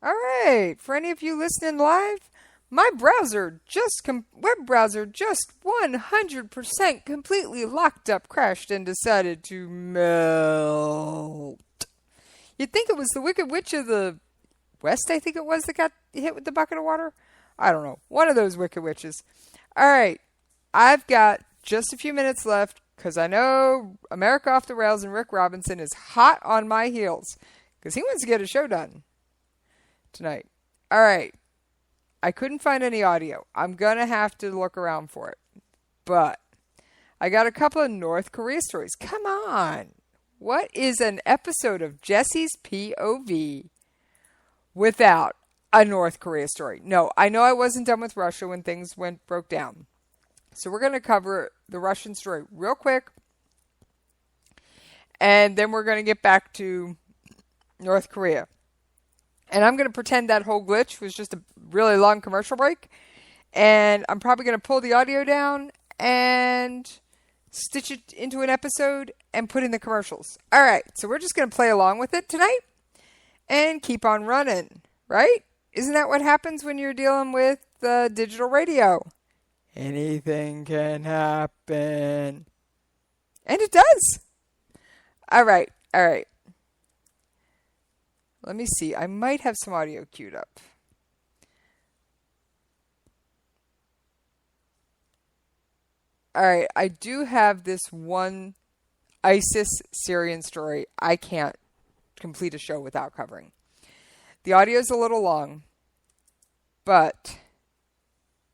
All right, for any of you listening live, my web browser just 100% completely locked up, crashed, and decided to melt. You'd think it was the Wicked Witch of the West, I think it was, that got hit with the bucket of water. I don't know. One of those Wicked Witches. All right, I've got just a few minutes left because I know America Off the Rails and Rick Robinson is hot on my heels because he wants to get a show done tonight. All right. I couldn't find any audio. I'm going to have to look around for it. But I got a couple of North Korea stories. Come on. What is an episode of Jessies POV without a North Korea story? No, I know I wasn't done with Russia when things broke down. So we're going to cover the Russian story real quick. And then we're going to get back to North Korea. And I'm going to pretend that whole glitch was just a really long commercial break. And I'm probably going to pull the audio down and stitch it into an episode and put in the commercials. All right, so we're just going to play along with it tonight and keep on running, right? Isn't that what happens when you're dealing with digital radio? Anything can happen. And it does. All right. Let me see. I might have some audio queued up. All right. I do have this one ISIS Syrian story I can't complete a show without covering. The audio is a little long, but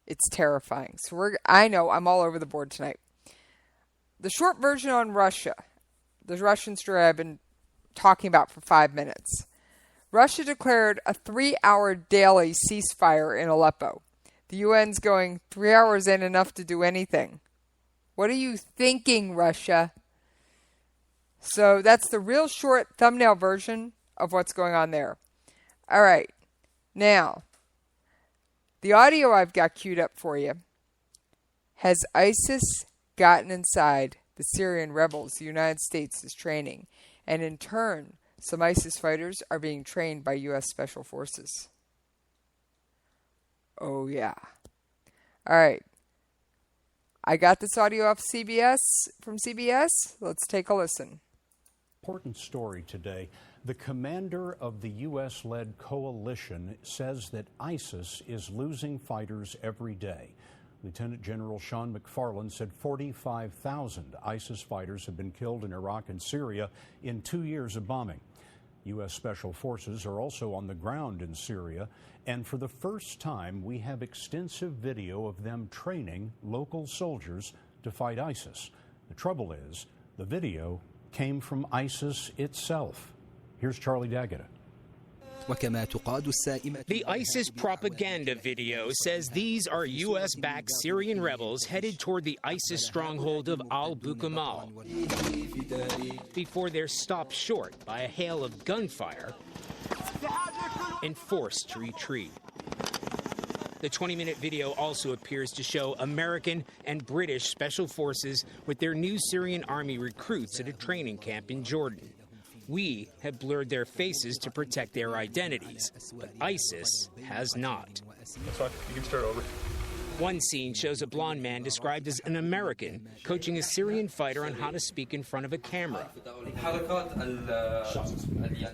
it's terrifying. So I know I'm all over the board tonight. The short version on Russia, the Russian story I've been talking about for 5 minutes. Russia declared a 3-hour daily ceasefire in Aleppo. The UN's going, 3 hours ain't enough to do anything. What are you thinking, Russia? So that's the real short thumbnail version of what's going on there. All right. Now, the audio I've got queued up for you. Has ISIS gotten inside the Syrian rebels the United States is training? And in turn, some ISIS fighters are being trained by U.S. Special Forces. Oh, yeah. All right. I got this audio off from CBS. Let's take a listen. Important story today. The commander of the U.S.-led coalition says that ISIS is losing fighters every day. Lieutenant General Sean McFarland said 45,000 ISIS fighters have been killed in Iraq and Syria in 2 years of bombing. U.S. Special Forces are also on the ground in Syria, and for the first time, we have extensive video of them training local soldiers to fight ISIS. The trouble is, the video came from ISIS itself. Here's Charlie Daggett. The ISIS propaganda video says these are U.S.-backed Syrian rebels headed toward the ISIS stronghold of al-Bukamal before they're stopped short by a hail of gunfire and forced to retreat. The 20-minute video also appears to show American and British special forces with their new Syrian army recruits at a training camp in Jordan. We have blurred their faces to protect their identities, but ISIS has not. That's fine. You can start over. One scene shows a blonde man described as an American coaching a Syrian fighter on how to speak in front of a camera.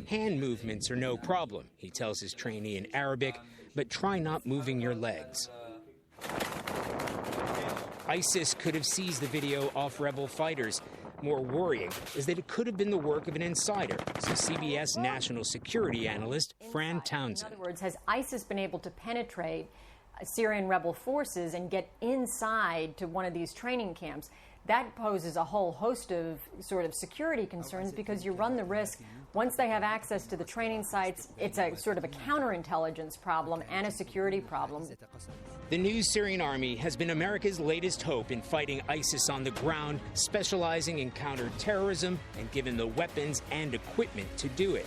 Hand movements are no problem, he tells his trainee in Arabic, but try not moving your legs. ISIS could have seized the video off rebel fighters. More worrying is that it could have been the work of an insider, says CBS national security analyst Fran Townsend. In other words, has ISIS been able to penetrate Syrian rebel forces and get inside to one of these training camps? That poses a whole host of sort of security concerns because you run the risk, once they have access to the training sites, it's a sort of a counterintelligence problem and a security problem. The new Syrian army has been America's latest hope in fighting ISIS on the ground, specializing in counterterrorism and given the weapons and equipment to do it.